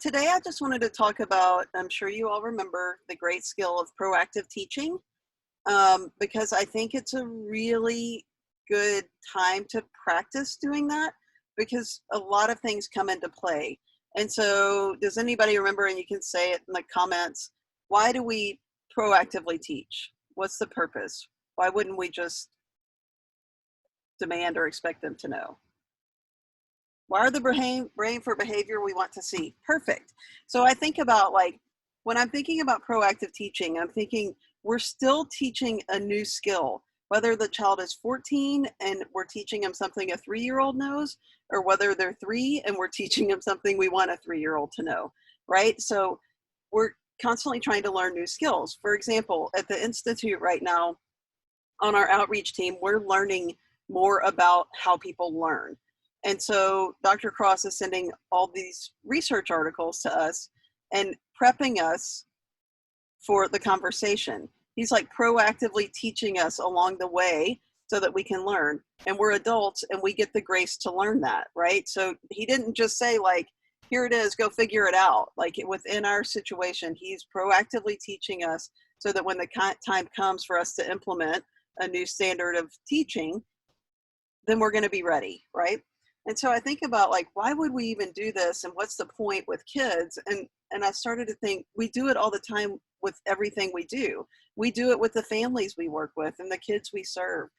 Today I just wanted to talk about, I'm sure you all remember the great skill of proactive teaching, because I think it's a really good time to practice doing that because a lot of things come into play. And so does anybody remember, and you can say it in the comments, why do we proactively teach? What's the purpose? Why wouldn't we just demand or expect them to know? Why are the brain for behavior we want to see? Perfect. So I think about, like, when I'm thinking about proactive teaching, I'm thinking we're still teaching a new skill, whether the child is 14 and we're teaching them something a 3-year-old knows, or whether they're 3 and we're teaching them something we want a 3-year-old to know, right? So we're constantly trying to learn new skills. For example, at the Institute right now, on our outreach team, we're learning more about how people learn. And so Dr. Cross is sending all these research articles to us and prepping us for the conversation. He's like proactively teaching us along the way so that we can learn. And we're adults and we get the grace to learn that, right? So he didn't just say, like, here it is, go figure it out. Like, within our situation, he's proactively teaching us so that when the time comes for us to implement a new standard of teaching, then we're going to be ready, right? And so I think about, like, why would we even do this, and what's the point with kids? And I started to think we do it all the time with everything we do. We do it with the families we work with and the kids we serve.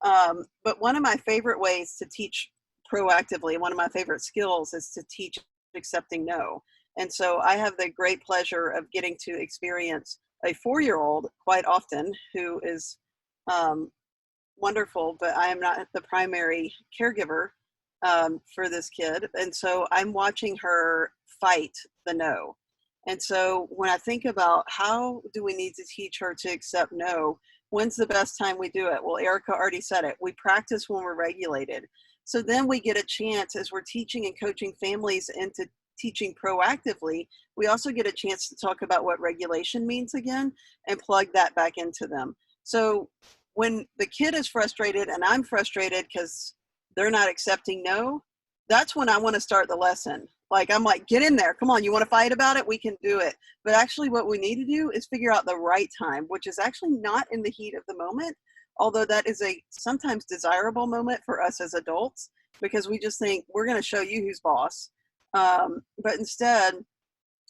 But one of my favorite ways to teach proactively, one of my favorite skills, is to teach accepting no. And so I have the great pleasure of getting to experience a 4-year-old quite often who is wonderful, but I am not the primary caregiver for this kid. And so I'm watching her fight the no. And so when I think about how do we need to teach her to accept no, when's the best time we do it? Well, Erica already said it. We practice when we're regulated. So then we get a chance, as we're teaching and coaching families into teaching proactively, we also get a chance to talk about what regulation means again and plug that back into them. So when the kid is frustrated and I'm frustrated because they're not accepting no, that's when I want to start the lesson. Like, I'm like, get in there. Come on, you want to fight about it? We can do it. But actually what we need to do is figure out the right time, which is actually not in the heat of the moment, although that is a sometimes desirable moment for us as adults, because we just think we're going to show you who's boss. But instead,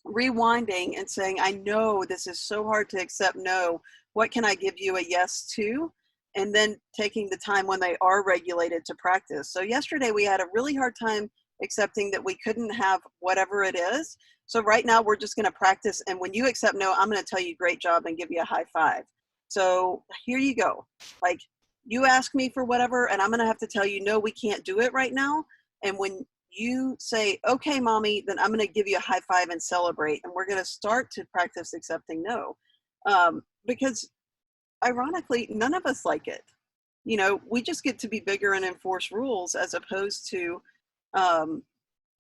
rewinding and saying, I know this is so hard to accept no. What can I give you a yes to? And then taking the time when they are regulated to practice. So yesterday we had a really hard time accepting that we couldn't have whatever it is. So right now we're just going to practice. And when you accept no, I'm going to tell you great job and give you a high five. So here you go. Like, you ask me for whatever, and I'm going to have to tell you, no, we can't do it right now. And when you say, okay, mommy, then I'm going to give you a high five and celebrate. And we're going to start to practice accepting no. Because ironically, none of us like it. You know, we just get to be bigger and enforce rules as opposed to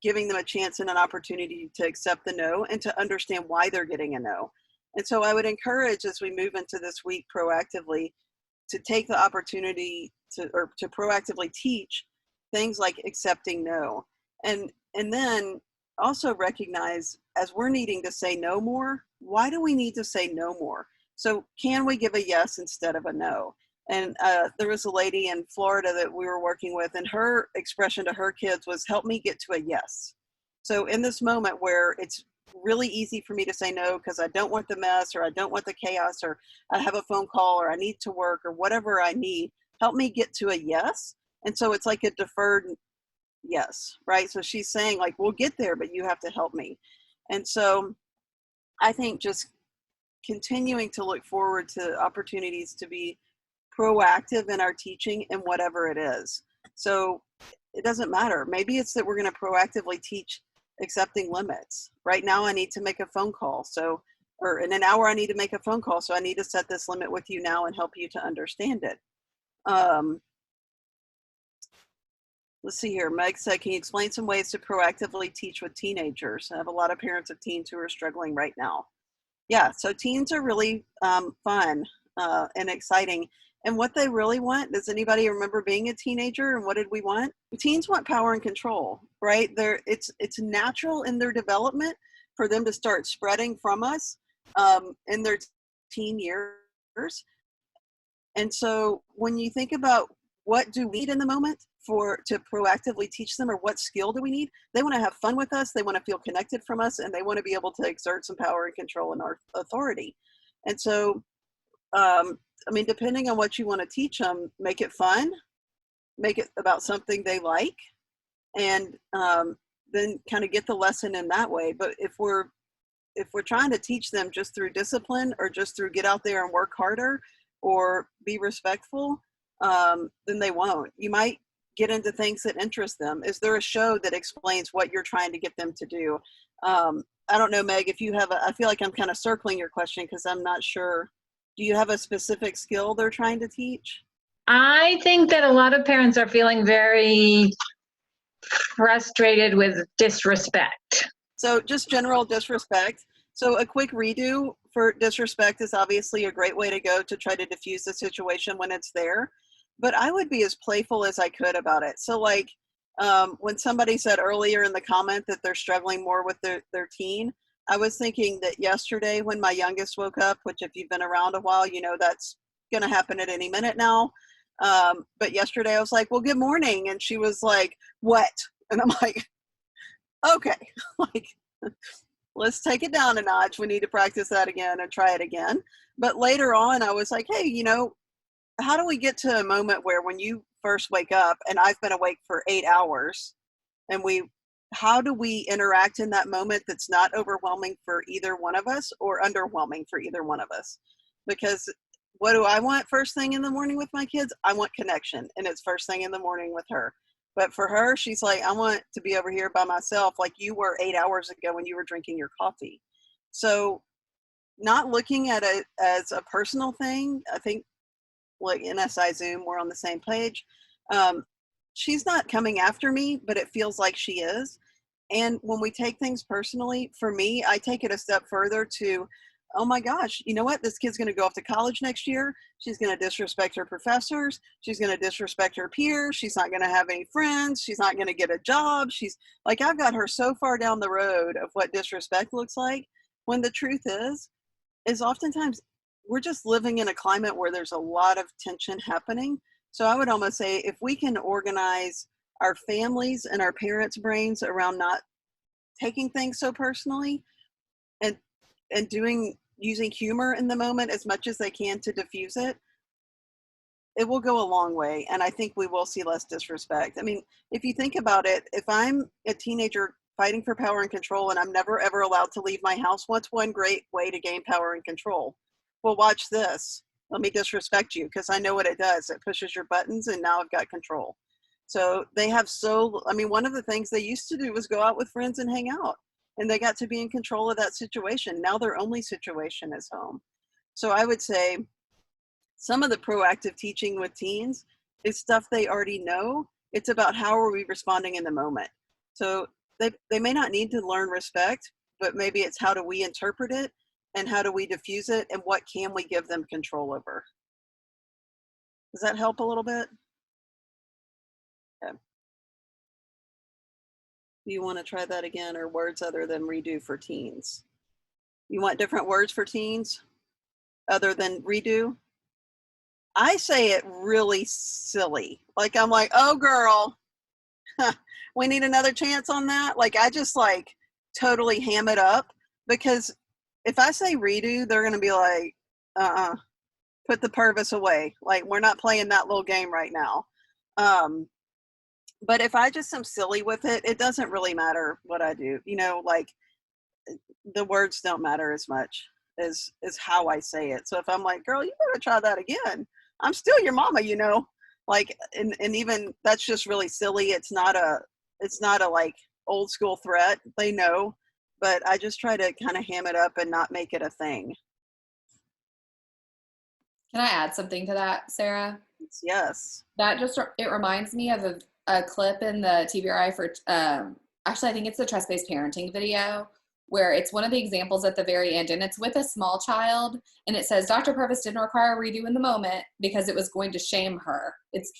giving them a chance and an opportunity to accept the no and to understand why they're getting a no. And so I would encourage, as we move into this week proactively, to take the opportunity to proactively teach things like accepting no. And then also recognize, as we're needing to say no more, why do we need to say no more? So can we give a yes instead of a no? And there was a lady in Florida that we were working with, and her expression to her kids was, help me get to a yes. So in this moment where it's really easy for me to say no because I don't want the mess, or I don't want the chaos, or I have a phone call, or I need to work, or whatever I need, help me get to a yes. And so it's like a deferred yes, right? So she's saying, like, we'll get there, but you have to help me. And so I think just continuing to look forward to opportunities to be proactive in our teaching in whatever it is. So it doesn't matter. Maybe it's that we're going to proactively teach accepting limits. Right now I need to make a phone call. So, or in an hour I need to make a phone call. So I need to set this limit with you now and help you to understand it. Let's see here. Meg said, can you explain some ways to proactively teach with teenagers? I have a lot of parents of teens who are struggling right now. Yeah, so teens are really fun and exciting. and what they really want. Does anybody remember being a teenager and what did we want? Teens want power and control, right? It's natural in their development for them to start spreading from us in their teen years. And so when you think about what do we need in the moment to proactively teach them, or what skill do we need, they want to have fun with us, they want to feel connected from us, and they want to be able to exert some power and control and our authority. And so I mean, depending on what you want to teach them, make it fun, make it about something they like, and then kind of get the lesson in that way. But if we're trying to teach them just through discipline, or just through get out there and work harder or be respectful, then they won't. You might get into things that interest them. Is there a show that explains what you're trying to get them to do? I don't know, Meg, if you have I feel like I'm kind of circling your question because I'm not sure. Do you have a specific skill they're trying to teach? I think that a lot of parents are feeling very frustrated with disrespect. So just general disrespect. So a quick redo for disrespect is obviously a great way to go to try to diffuse the situation when it's there. But I would be as playful as I could about it. So like when somebody said earlier in the comment that they're struggling more with their teen, I was thinking that yesterday when my youngest woke up, which if you've been around a while, you know that's going to happen at any minute now. But yesterday I was like, well, good morning. And she was like, what? And I'm like, okay, like, let's take it down a notch. We need to practice that again and try it again. But later on, I was like, hey, you know, how do we get to a moment where when you first wake up, and I've been awake for 8 hours, and how do we interact in that moment that's not overwhelming for either one of us or underwhelming for either one of us? Because what do I want first thing in the morning with my kids? I want connection, and it's first thing in the morning with her. But for her, she's like, I want to be over here by myself like you were 8 hours ago when you were drinking your coffee. So not looking at it as a personal thing, I think like NSI Zoom, we're on the same page. She's not coming after me, but it feels like she is. And when we take things personally, for me, I take it a step further to, oh my gosh, you know what? This kid's going to go off to college next year. She's going to disrespect her professors. She's going to disrespect her peers. She's not going to have any friends. She's not going to get a job. She's like, I've got her so far down the road of what disrespect looks like. When the truth is oftentimes we're just living in a climate where there's a lot of tension happening. So I would almost say if we can organize our families and our parents' brains around not taking things so personally and using humor in the moment as much as they can to diffuse it, it will go a long way. And I think we will see less disrespect. I mean, if you think about it, if I'm a teenager fighting for power and control and I'm never ever allowed to leave my house, what's one great way to gain power and control? Well, watch this. Let me disrespect you because I know what it does. It pushes your buttons and now I've got control. So they have one of the things they used to do was go out with friends and hang out. And they got to be in control of that situation. Now their only situation is home. So I would say some of the proactive teaching with teens is stuff they already know. It's about how are we responding in the moment. So they may not need to learn respect, but maybe it's how do we interpret it and how do we diffuse it and what can we give them control over? Does that help a little bit? Okay. Do you want to try that again, or words other than redo for teens? You want different words for teens other than redo? I say it really silly. Like I'm like, oh girl, we need another chance on that. Like I just like totally ham it up, because if I say redo, they're going to be like, put the Purvis away. Like we're not playing that little game right now. But if I just am silly with it, it doesn't really matter what I do. You know, like the words don't matter as much as how I say it. So if I'm like, girl, you better try that again. I'm still your mama, you know, like, and even that's just really silly. It's not a like old school threat. They know, but I just try to kind of ham it up and not make it a thing. Can I add something to that, Sarah? Yes. That just, it reminds me of a clip in the TBRI for, actually, I think it's the trust-based parenting video where it's one of the examples at the very end, and it's with a small child, and it says, Dr. Purvis didn't require a redo in the moment because it was going to shame her.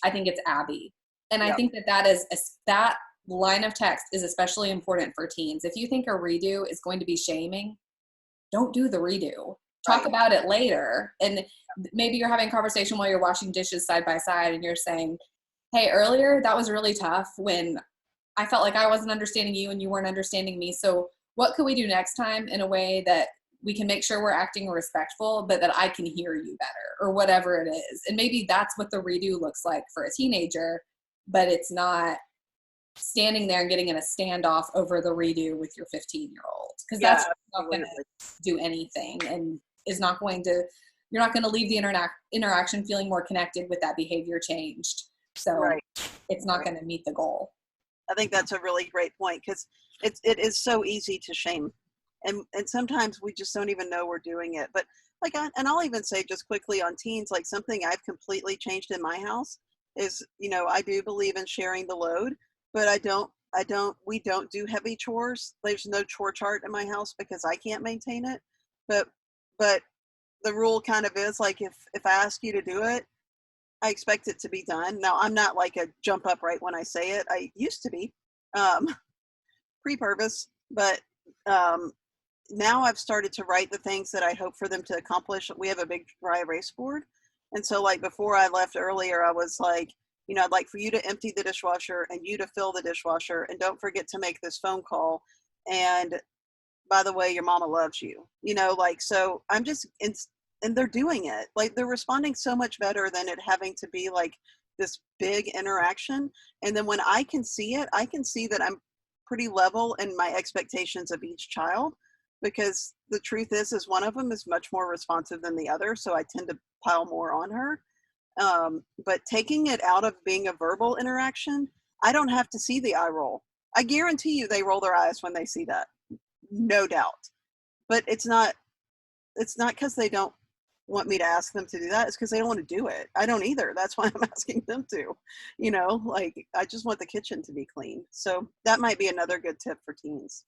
I think it's Abby. And I think that line of text is especially important for teens. If you think a redo is going to be shaming, don't do the redo. Talk about it later. And maybe you're having a conversation while you're washing dishes side by side, and you're saying, hey, earlier that was really tough when I felt like I wasn't understanding you and you weren't understanding me. So what could we do next time in a way that we can make sure we're acting respectful, but that I can hear you better, or whatever it is. And maybe that's what the redo looks like for a teenager, but it's not standing there and getting in a standoff over the redo with your 15-year-old, because that's not going to do anything, and is not going to, you're not going to leave the interaction feeling more connected with that behavior changed. So it's not going to meet the goal. I think that's a really great point, because it is so easy to shame. And sometimes we just don't even know we're doing it. But and I'll even say just quickly on teens, like something I've completely changed in my house is, I do believe in sharing the load, but we don't do heavy chores. There's no chore chart in my house because I can't maintain it. But the rule kind of is like, if I ask you to do it, I expect it to be done. Now, I'm not like a jump up right when I say it. I used to be pre-purpose, but now I've started to write the things that I hope for them to accomplish. We have a big dry erase board. And so like before I left earlier, I was like, I'd like for you to empty the dishwasher and you to fill the dishwasher. And don't forget to make this phone call. And by the way, your mama loves you, so I'm just, and they're doing it. Like they're responding so much better than it having to be like this big interaction. And then when I can see it, I can see that I'm pretty level in my expectations of each child, because the truth is one of them is much more responsive than the other. So I tend to pile more on her. But taking it out of being a verbal interaction, I don't have to see the eye roll. I guarantee you they roll their eyes when they see that. No doubt. But it's not because they don't want me to ask them to do that. It's because they don't want to do it. I don't either. That's why I'm asking them to, I just want the kitchen to be clean. So that might be another good tip for teens.